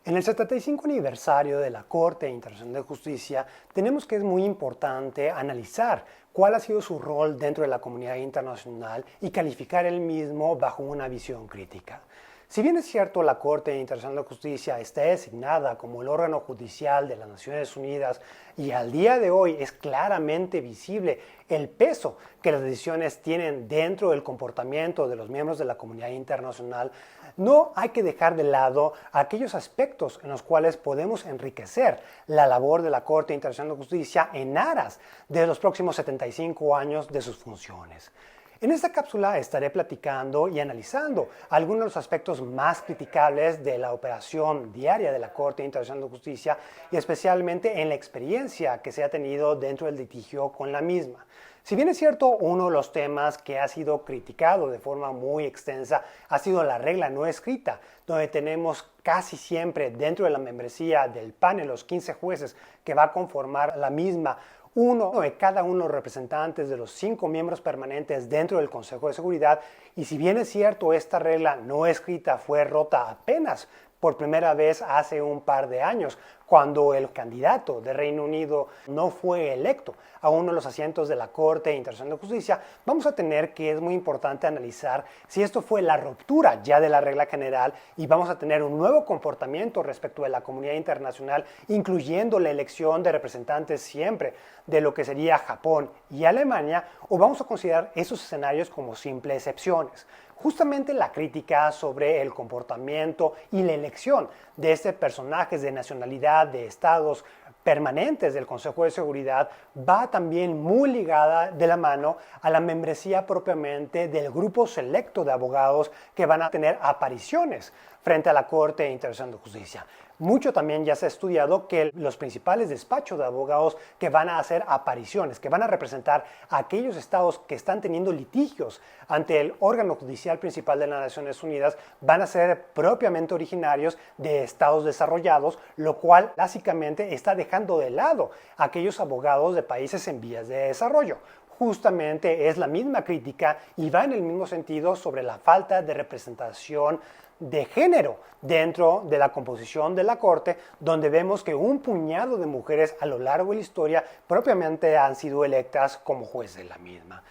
En el 75 aniversario de la Corte Internacional de Justicia, tenemos que es muy importante analizar cuál ha sido su rol dentro de la comunidad internacional y calificar el mismo bajo una visión crítica. Si bien es cierto, la Corte Internacional de Justicia está designada como el órgano judicial de las Naciones Unidas y al día de hoy es claramente visible el peso que las decisiones tienen dentro del comportamiento de los miembros de la comunidad internacional, no hay que dejar de lado aquellos aspectos en los cuales podemos enriquecer la labor de la Corte Internacional de Justicia en aras de los próximos 75 años de sus funciones. En esta cápsula estaré platicando y analizando algunos de los aspectos más criticables de la operación diaria de la Corte Internacional de Justicia y especialmente en la experiencia que se ha tenido dentro del litigio con la misma. Si bien es cierto, uno de los temas que ha sido criticado de forma muy extensa ha sido la regla no escrita, donde tenemos casi siempre dentro de la membresía del panel, los 15 jueces que va a conformar la misma, uno de cada uno de los representantes de los 5 miembros permanentes dentro del Consejo de Seguridad. Y si bien es cierto, esta regla no escrita fue rota apenas por primera vez hace un par de años, cuando el candidato de Reino Unido no fue electo a uno de los asientos de la Corte Internacional de Justicia, vamos a tener que es muy importante analizar si esto fue la ruptura ya de la regla general y vamos a tener un nuevo comportamiento respecto de la comunidad internacional, incluyendo la elección de representantes siempre de lo que sería Japón y Alemania, o vamos a considerar esos escenarios como simples excepciones. Justamente la crítica sobre el comportamiento y la elección de este personajes de nacionalidad de estados permanentes del Consejo de Seguridad va también muy ligada de la mano a la membresía propiamente del grupo selecto de abogados que van a tener apariciones frente a la Corte Internacional de Justicia. Mucho también ya se ha estudiado que los principales despachos de abogados que van a hacer apariciones, que van a representar a aquellos estados que están teniendo litigios ante el órgano judicial principal de las Naciones Unidas, van a ser propiamente originarios de estados desarrollados, lo cual básicamente está dejando de lado a aquellos abogados de países en vías de desarrollo. Justamente es la misma crítica y va en el mismo sentido sobre la falta de representación de género dentro de la composición de la Corte, donde vemos que un puñado de mujeres a lo largo de la historia propiamente han sido electas como jueces de la misma.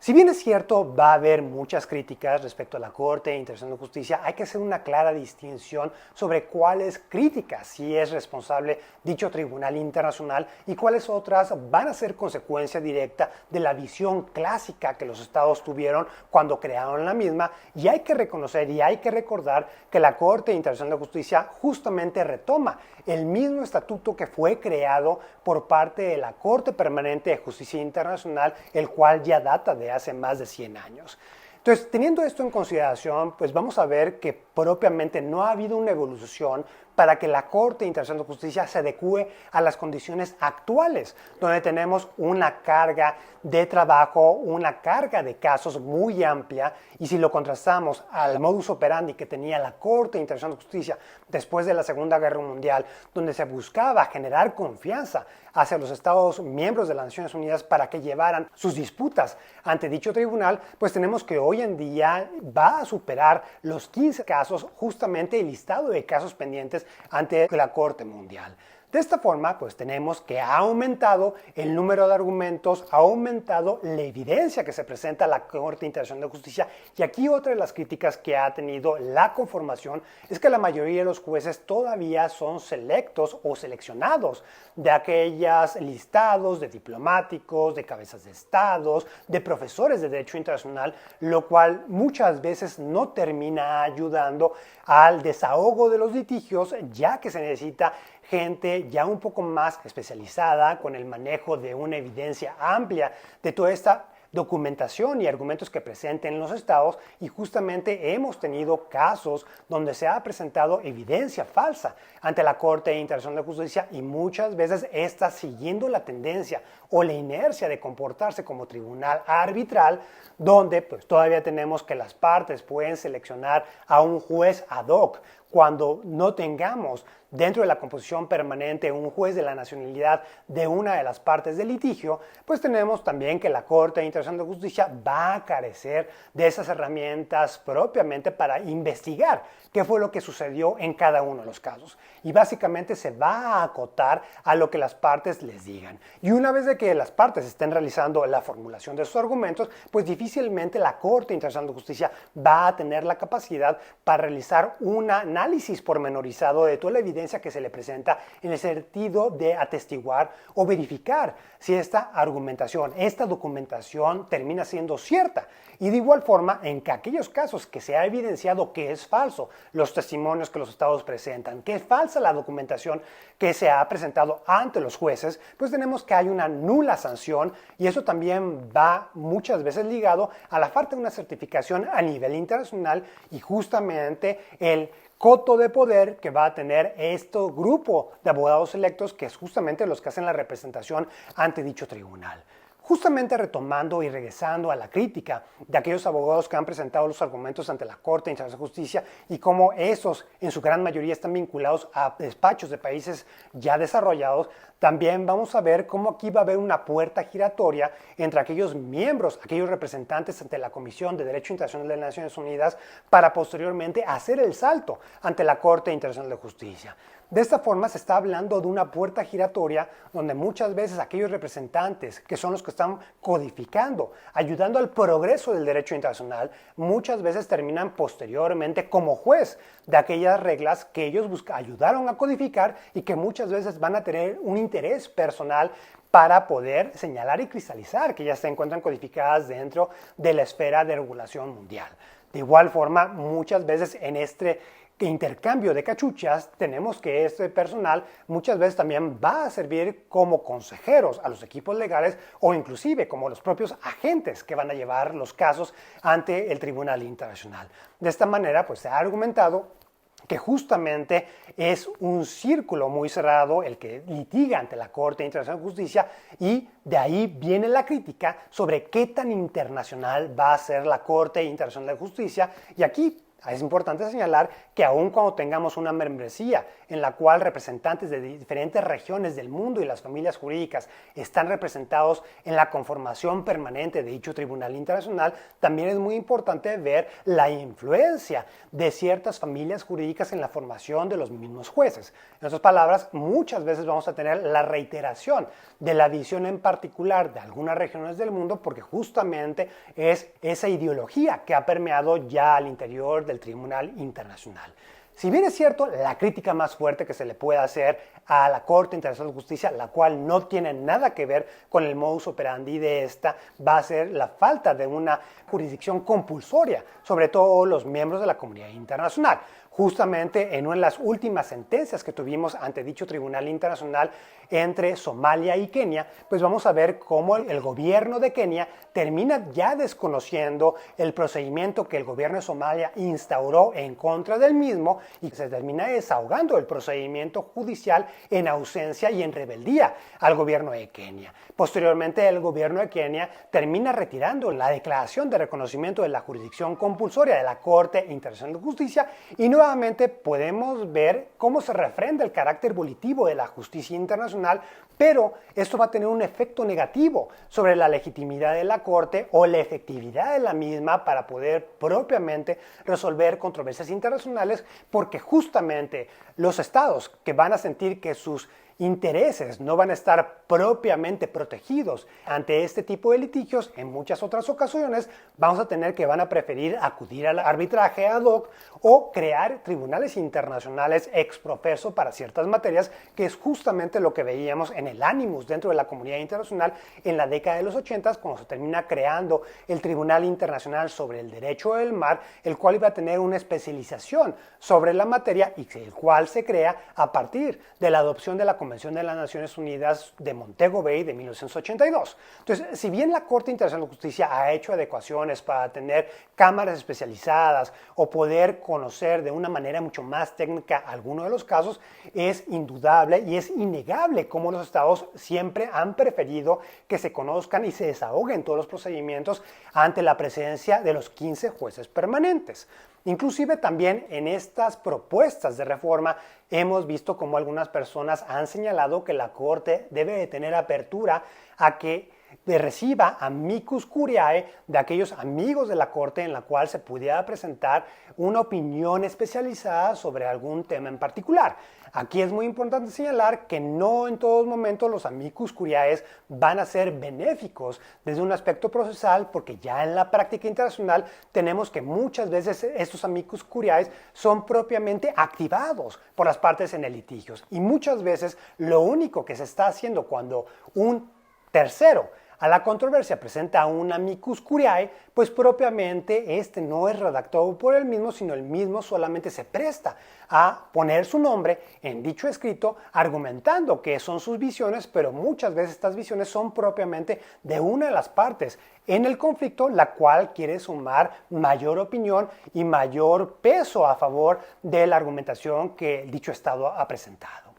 Si bien es cierto, va a haber muchas críticas respecto a la Corte Internacional de Justicia, hay que hacer una clara distinción sobre cuáles críticas sí es responsable dicho tribunal internacional y cuáles otras van a ser consecuencia directa de la visión clásica que los estados tuvieron cuando crearon la misma. Y hay que reconocer y hay que recordar que la Corte Internacional de Justicia justamente retoma el mismo estatuto que fue creado por parte de la Corte Permanente de Justicia Internacional, el cual ya data de hace más de 100 años. Entonces, teniendo esto en consideración, pues vamos a ver que propiamente no ha habido una evolución para que la Corte Internacional de Justicia se adecue a las condiciones actuales, donde tenemos una carga de trabajo, una carga de casos muy amplia, y si lo contrastamos al modus operandi que tenía la Corte Internacional de Justicia después de la Segunda Guerra Mundial, donde se buscaba generar confianza hacia los Estados miembros de las Naciones Unidas para que llevaran sus disputas ante dicho tribunal, pues tenemos que hoy en día va a superar los 15 casos, justamente el listado de casos pendientes ante la Corte Mundial. De esta forma, pues tenemos que ha aumentado el número de argumentos, ha aumentado la evidencia que se presenta a la Corte Internacional de Justicia, y aquí otra de las críticas que ha tenido la conformación es que la mayoría de los jueces todavía son selectos o seleccionados de aquellos listados de diplomáticos, de cabezas de estados, de profesores de Derecho Internacional, lo cual muchas veces no termina ayudando al desahogo de los litigios, ya que se necesita gente ya un poco más especializada con el manejo de una evidencia amplia de toda esta documentación y argumentos que presenten los estados, y justamente hemos tenido casos donde se ha presentado evidencia falsa ante la Corte Internacional de Justicia, y muchas veces está siguiendo la tendencia o la inercia de comportarse como tribunal arbitral, donde pues todavía tenemos que las partes pueden seleccionar a un juez ad hoc cuando no tengamos dentro de la composición permanente un juez de la nacionalidad de una de las partes del litigio, pues tenemos también que la Corte Internacional de Justicia va a carecer de esas herramientas propiamente para investigar qué fue lo que sucedió en cada uno de los casos. Y básicamente se va a acotar a lo que las partes les digan. Y una vez de que las partes estén realizando la formulación de sus argumentos, pues difícilmente la Corte Internacional de Justicia va a tener la capacidad para realizar un análisis pormenorizado de toda la evidencia que se le presenta en el sentido de atestiguar o verificar si esta argumentación, esta documentación termina siendo cierta. Y de igual forma, en que aquellos casos que se ha evidenciado que es falso los testimonios que los estados presentan, que es falsa la documentación que se ha presentado ante los jueces, pues tenemos que hay una nula sanción y eso también va muchas veces ligado a la falta de una certificación a nivel internacional y justamente el coto de poder que va a tener este grupo de abogados electos, que es justamente los que hacen la representación ante dicho tribunal. Justamente retomando y regresando a la crítica de aquellos abogados que han presentado los argumentos ante la Corte Internacional de Justicia y cómo esos en su gran mayoría están vinculados a despachos de países ya desarrollados, también vamos a ver cómo aquí va a haber una puerta giratoria entre aquellos miembros, aquellos representantes ante la Comisión de Derecho Internacional de las Naciones Unidas para posteriormente hacer el salto ante la Corte Internacional de Justicia. De esta forma se está hablando de una puerta giratoria donde muchas veces aquellos representantes que son los que están codificando, ayudando al progreso del derecho internacional, muchas veces terminan posteriormente como juez de aquellas reglas que ellos ayudaron a codificar y que muchas veces van a tener un interés personal para poder señalar y cristalizar que ya se encuentran codificadas dentro de la esfera de regulación mundial. De igual forma, muchas veces en este intercambio de cachuchas, tenemos que este personal muchas veces también va a servir como consejeros a los equipos legales o inclusive como los propios agentes que van a llevar los casos ante el Tribunal Internacional. De esta manera, pues se ha argumentado que justamente es un círculo muy cerrado el que litiga ante la Corte Internacional de Justicia y de ahí viene la crítica sobre qué tan internacional va a ser la Corte Internacional de Justicia y aquí es importante señalar que aun cuando tengamos una membresía en la cual representantes de diferentes regiones del mundo y las familias jurídicas están representados en la conformación permanente de dicho tribunal internacional, también es muy importante ver la influencia de ciertas familias jurídicas en la formación de los mismos jueces. En otras palabras, muchas veces vamos a tener la reiteración de la visión en particular de algunas regiones del mundo porque justamente es esa ideología que ha permeado ya al interior del Tribunal Internacional. Si bien es cierto, la crítica más fuerte que se le puede hacer a la Corte Internacional de Justicia, la cual no tiene nada que ver con el modus operandi de esta, va a ser la falta de una jurisdicción compulsoria sobre todos los miembros de la comunidad internacional. Justamente en una de las últimas sentencias que tuvimos ante dicho tribunal internacional entre Somalia y Kenia, pues vamos a ver cómo el gobierno de Kenia termina ya desconociendo el procedimiento que el gobierno de Somalia instauró en contra del mismo y se termina desahogando el procedimiento judicial en ausencia y en rebeldía al gobierno de Kenia. Posteriormente, el gobierno de Kenia termina retirando la declaración de reconocimiento de la jurisdicción compulsoria de la Corte Internacional de Justicia y nuevamente podemos ver cómo se refrenda el carácter volitivo de la justicia internacional, pero esto va a tener un efecto negativo sobre la legitimidad de la Corte o la efectividad de la misma para poder propiamente resolver controversias internacionales, porque justamente los estados que van a sentir que sus intereses no van a estar propiamente protegidos ante este tipo de litigios, en muchas otras ocasiones vamos a tener que van a preferir acudir al arbitraje ad hoc o crear tribunales internacionales ex professo para ciertas materias, que es justamente lo que veíamos en el Animus dentro de la comunidad internacional en la década de los 80 cuando se termina creando el Tribunal Internacional sobre el Derecho del Mar, el cual iba a tener una especialización sobre la materia y el cual se crea a partir de la adopción de la Convención de las Naciones Unidas de Montego Bay de 1982. Entonces, si bien la Corte Internacional de Justicia ha hecho adecuaciones para tener cámaras especializadas o poder conocer de una manera mucho más técnica algunos de los casos, es indudable y es innegable cómo los estados siempre han preferido que se conozcan y se desahoguen todos los procedimientos ante la presencia de los 15 jueces permanentes. Inclusive también en estas propuestas de reforma hemos visto cómo algunas personas han señalado que la Corte debe de tener apertura a que reciba amicus curiae de aquellos amigos de la Corte en la cual se pudiera presentar una opinión especializada sobre algún tema en particular. Aquí es muy importante señalar que no en todos momentos los amicus curiae van a ser benéficos desde un aspecto procesal, porque ya en la práctica internacional tenemos que muchas veces estos amicus curiae son propiamente activados por las partes en el litigio. Y muchas veces lo único que se está haciendo cuando un tercero a la controversia presenta un amicus curiae, pues propiamente este no es redactado por él mismo, sino el mismo solamente se presta a poner su nombre en dicho escrito, argumentando que son sus visiones, pero muchas veces estas visiones son propiamente de una de las partes en el conflicto, la cual quiere sumar mayor opinión y mayor peso a favor de la argumentación que dicho Estado ha presentado.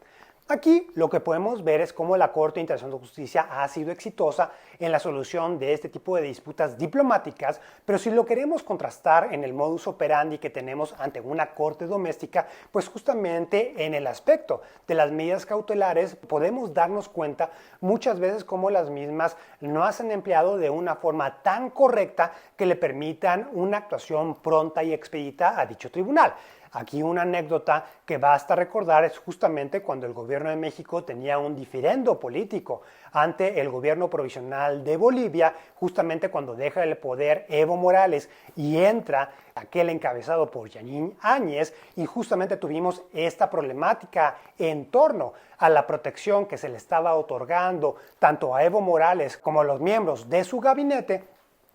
Aquí lo que podemos ver es cómo la Corte Internacional de Justicia ha sido exitosa en la solución de este tipo de disputas diplomáticas, pero si lo queremos contrastar en el modus operandi que tenemos ante una corte doméstica, pues justamente en el aspecto de las medidas cautelares podemos darnos cuenta muchas veces cómo las mismas no se han empleado de una forma tan correcta que le permitan una actuación pronta y expedita a dicho tribunal. Aquí una anécdota que basta recordar es justamente cuando el gobierno de México tenía un diferendo político ante el gobierno provisional de Bolivia, justamente cuando deja el poder Evo Morales y entra aquel encabezado por Yanín Áñez, y justamente tuvimos esta problemática en torno a la protección que se le estaba otorgando tanto a Evo Morales como a los miembros de su gabinete,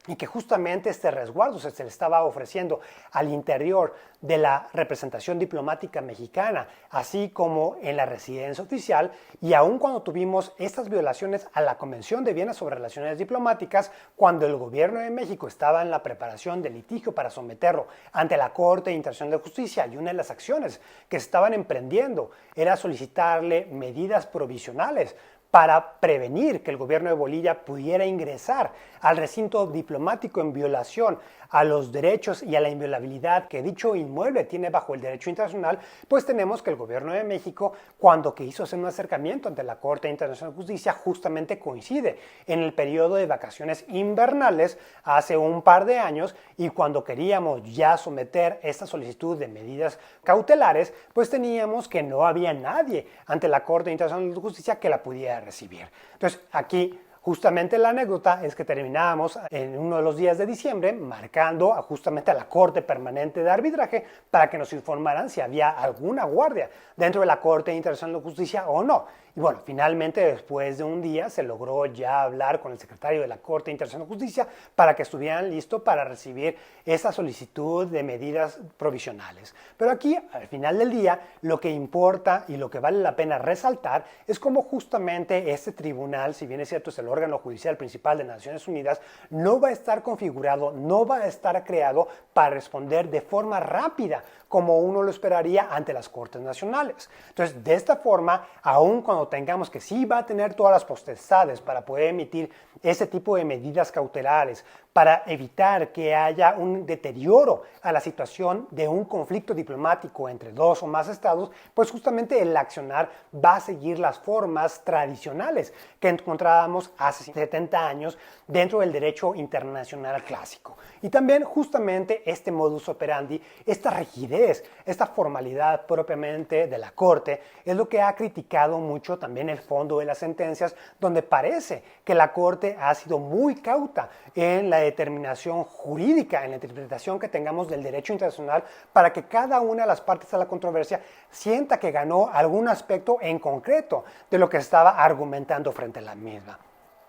y que justamente este resguardo se le estaba ofreciendo al interior de la representación diplomática mexicana, así como en la residencia oficial, y aun cuando tuvimos estas violaciones a la Convención de Viena sobre Relaciones Diplomáticas, cuando el gobierno de México estaba en la preparación del litigio para someterlo ante la Corte Internacional de Justicia, y una de las acciones que se estaban emprendiendo era solicitarle medidas provisionales para prevenir que el gobierno de Bolivia pudiera ingresar al recinto diplomático en violación a los derechos y a la inviolabilidad que dicho inmueble tiene bajo el derecho internacional, pues tenemos que el gobierno de México, cuando quiso hacer un acercamiento ante la Corte Internacional de Justicia, justamente coincide en el periodo de vacaciones invernales hace un par de años, y cuando queríamos ya someter esta solicitud de medidas cautelares, pues teníamos que no había nadie ante la Corte Internacional de Justicia que la pudiera recibir. Entonces, aquí justamente la anécdota es que terminábamos en uno de los días de diciembre marcando justamente a la Corte Permanente de Arbitraje para que nos informaran si había alguna guardia dentro de la Corte Internacional de Justicia o no. Y bueno, finalmente después de un día se logró ya hablar con el secretario de la Corte Internacional de Justicia para que estuvieran listos para recibir esa solicitud de medidas provisionales. Pero aquí, al final del día, lo que importa y lo que vale la pena resaltar es cómo justamente este tribunal, si bien es cierto es el órgano judicial principal de Naciones Unidas, no va a estar configurado, no va a estar creado para responder de forma rápida como uno lo esperaría ante las Cortes Nacionales. Entonces, de esta forma, aun cuando tengamos que sí va a tener todas las potestades para poder emitir ese tipo de medidas cautelares, para evitar que haya un deterioro a la situación de un conflicto diplomático entre dos o más estados, pues justamente el accionar va a seguir las formas tradicionales que encontrábamos hace 70 años dentro del derecho internacional clásico. Y también justamente este modus operandi, esta rigidez, esta formalidad propiamente de la Corte, es lo que ha criticado mucho también el fondo de las sentencias, donde parece que la Corte ha sido muy cauta en la determinación jurídica, en la interpretación que tengamos del derecho internacional, para que cada una de las partes de la controversia sienta que ganó algún aspecto en concreto de lo que estaba argumentando frente a la misma.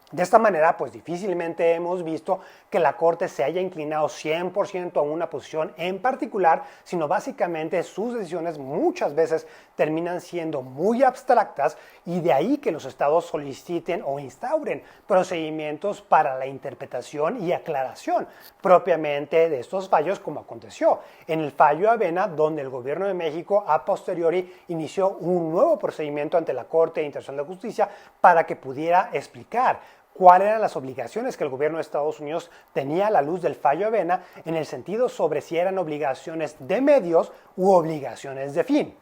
De esta manera, pues difícilmente hemos visto que la Corte se haya inclinado 100% a una posición en particular, sino básicamente sus decisiones muchas veces terminan siendo muy abstractas, y de ahí que los estados soliciten o instauren procedimientos para la interpretación y aclaración propiamente de estos fallos, como aconteció en el fallo Avena, donde el gobierno de México a posteriori inició un nuevo procedimiento ante la Corte Internacional de Justicia para que pudiera explicar cuáles eran las obligaciones que el gobierno de Estados Unidos tenía a la luz del fallo Avena en el sentido sobre si eran obligaciones de medios u obligaciones de fin.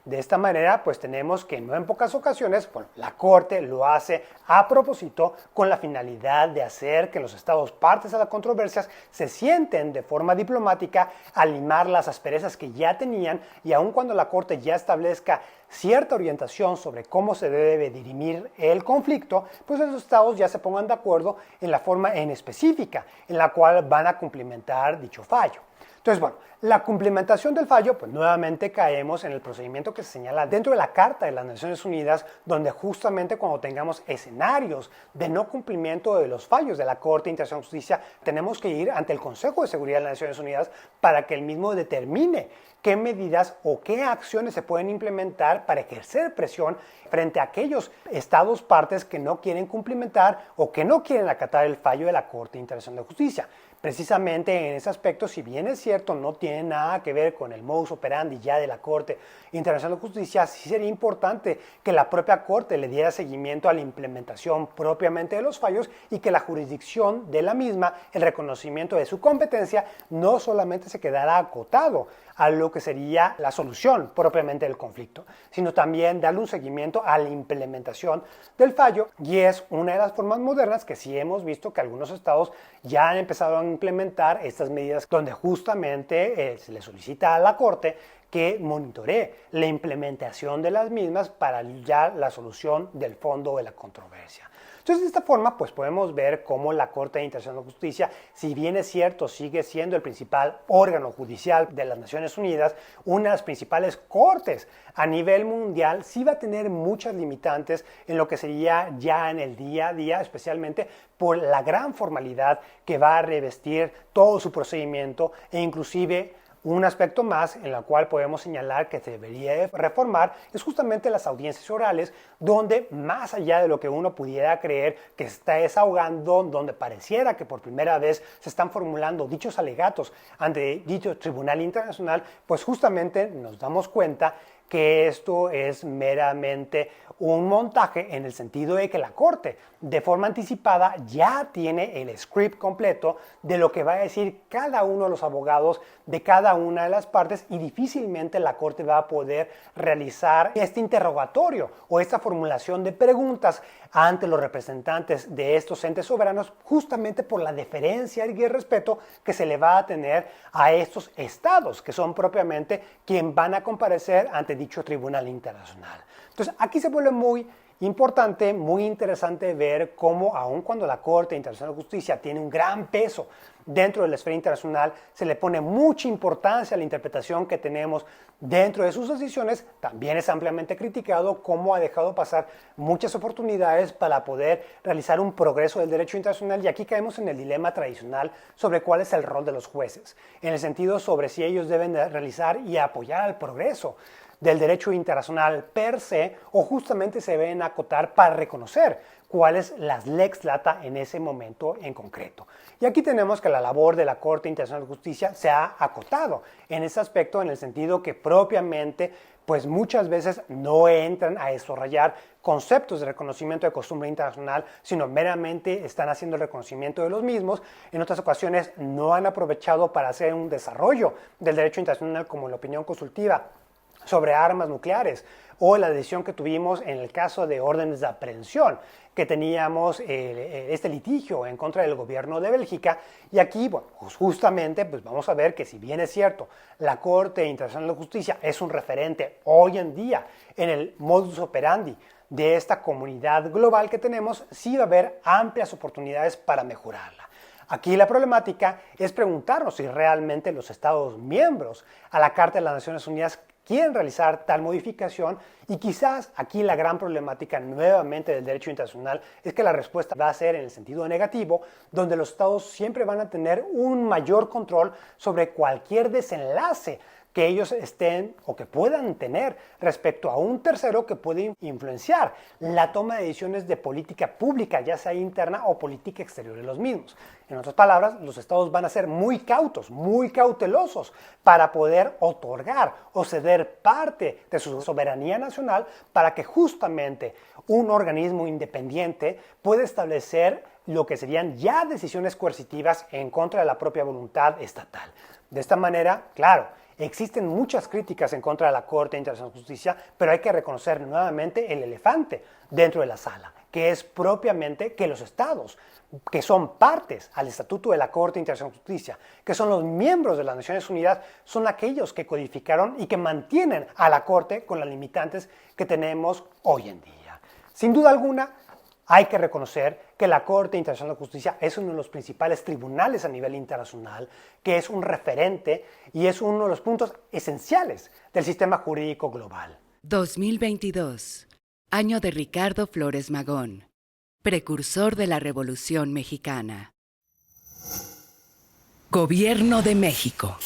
De esta manera, pues tenemos que no en pocas ocasiones, bueno, la Corte lo hace a propósito con la finalidad de hacer que los estados partes a las controversias se sienten de forma diplomática a limar las asperezas que ya tenían y aun cuando la Corte ya establezca cierta orientación sobre cómo se debe dirimir el conflicto, pues los estados ya se pongan de acuerdo en la forma en específica en la cual van a cumplimentar dicho fallo. Entonces, bueno, la cumplimentación del fallo, pues nuevamente caemos en el procedimiento que se señala dentro de la Carta de las Naciones Unidas, donde justamente cuando tengamos escenarios de no cumplimiento de los fallos de la Corte Internacional de Justicia, tenemos que ir ante el Consejo de Seguridad de las Naciones Unidas para que el mismo determine qué medidas o qué acciones se pueden implementar para ejercer presión frente a aquellos estados partes que no quieren cumplimentar o que no quieren acatar el fallo de la Corte Internacional de Justicia. Precisamente en ese aspecto, si bien es cierto, no tiene nada que ver con el modus operandi ya de la Corte Internacional de Justicia, sí sería importante que la propia Corte le diera seguimiento a la implementación propiamente de los fallos y que la jurisdicción de la misma, el reconocimiento de su competencia, no solamente se quedara acotado a lo que sería la solución propiamente del conflicto, sino también darle un seguimiento a la implementación del fallo, y es una de las formas modernas que sí hemos visto que algunos estados ya han empezado a implementar estas medidas donde justamente se le solicita a la Corte que monitoree la implementación de las mismas para ya la solución del fondo de la controversia. Entonces, de esta forma, pues podemos ver cómo la Corte Internacional de Justicia, si bien es cierto, sigue siendo el principal órgano judicial de las Naciones Unidas, una de las principales cortes a nivel mundial, sí va a tener muchas limitantes en lo que sería ya en el día a día, especialmente por la gran formalidad que va a revestir todo su procedimiento e inclusive un aspecto más en el cual podemos señalar que se debería reformar es justamente las audiencias orales, donde más allá de lo que uno pudiera creer que se está desahogando, donde pareciera que por primera vez se están formulando dichos alegatos ante dicho tribunal internacional, pues justamente nos damos cuenta que esto es meramente un montaje en el sentido de que la Corte de forma anticipada ya tiene el script completo de lo que va a decir cada uno de los abogados de cada una de las partes y difícilmente la Corte va a poder realizar este interrogatorio o esta formulación de preguntas ante los representantes de estos entes soberanos justamente por la deferencia y el respeto que se le va a tener a estos estados que son propiamente quien van a comparecer ante dicho tribunal internacional. Entonces aquí se vuelve muy importante, muy interesante ver cómo aun cuando la Corte Internacional de Justicia tiene un gran peso dentro de la esfera internacional, se le pone mucha importancia a la interpretación que tenemos dentro de sus decisiones, también es ampliamente criticado cómo ha dejado pasar muchas oportunidades para poder realizar un progreso del derecho internacional, y aquí caemos en el dilema tradicional sobre cuál es el rol de los jueces, en el sentido sobre si ellos deben de realizar y apoyar el progreso del derecho internacional per se o justamente se deben acotar para reconocer cuál es las lex lata en ese momento en concreto. Y aquí tenemos que la labor de la Corte Internacional de Justicia se ha acotado en ese aspecto en el sentido que propiamente pues muchas veces no entran a desarrollar conceptos de reconocimiento de costumbre internacional, sino meramente están haciendo el reconocimiento de los mismos. En otras ocasiones no han aprovechado para hacer un desarrollo del derecho internacional como la opinión consultiva sobre armas nucleares o la decisión que tuvimos en el caso de órdenes de aprehensión que teníamos este litigio en contra del gobierno de Bélgica, y aquí bueno, pues justamente pues vamos a ver que si bien es cierto la Corte Internacional de Justicia es un referente hoy en día en el modus operandi de esta comunidad global que tenemos, sí va a haber amplias oportunidades para mejorarla. Aquí la problemática es preguntarnos si realmente los Estados miembros a la Carta de las Naciones Unidas quieren realizar tal modificación, y quizás aquí la gran problemática nuevamente del derecho internacional es que la respuesta va a ser en el sentido negativo, donde los estados siempre van a tener un mayor control sobre cualquier desenlace que ellos estén o que puedan tener respecto a un tercero que puede influenciar la toma de decisiones de política pública, ya sea interna o política exterior de los mismos. En otras palabras, los estados van a ser muy cautos, muy cautelosos para poder otorgar o ceder parte de su soberanía nacional para que justamente un organismo independiente pueda establecer lo que serían ya decisiones coercitivas en contra de la propia voluntad estatal. De esta manera, claro, existen muchas críticas en contra de la Corte Internacional de Justicia, pero hay que reconocer nuevamente el elefante dentro de la sala, que es propiamente que los estados, que son partes al Estatuto de la Corte Internacional de Justicia, que son los miembros de las Naciones Unidas, son aquellos que codificaron y que mantienen a la Corte con las limitantes que tenemos hoy en día. Sin duda alguna, hay que reconocer que la Corte Internacional de Justicia es uno de los principales tribunales a nivel internacional, que es un referente y es uno de los puntos esenciales del sistema jurídico global. 2022, año de Ricardo Flores Magón, precursor de la Revolución Mexicana. Gobierno de México.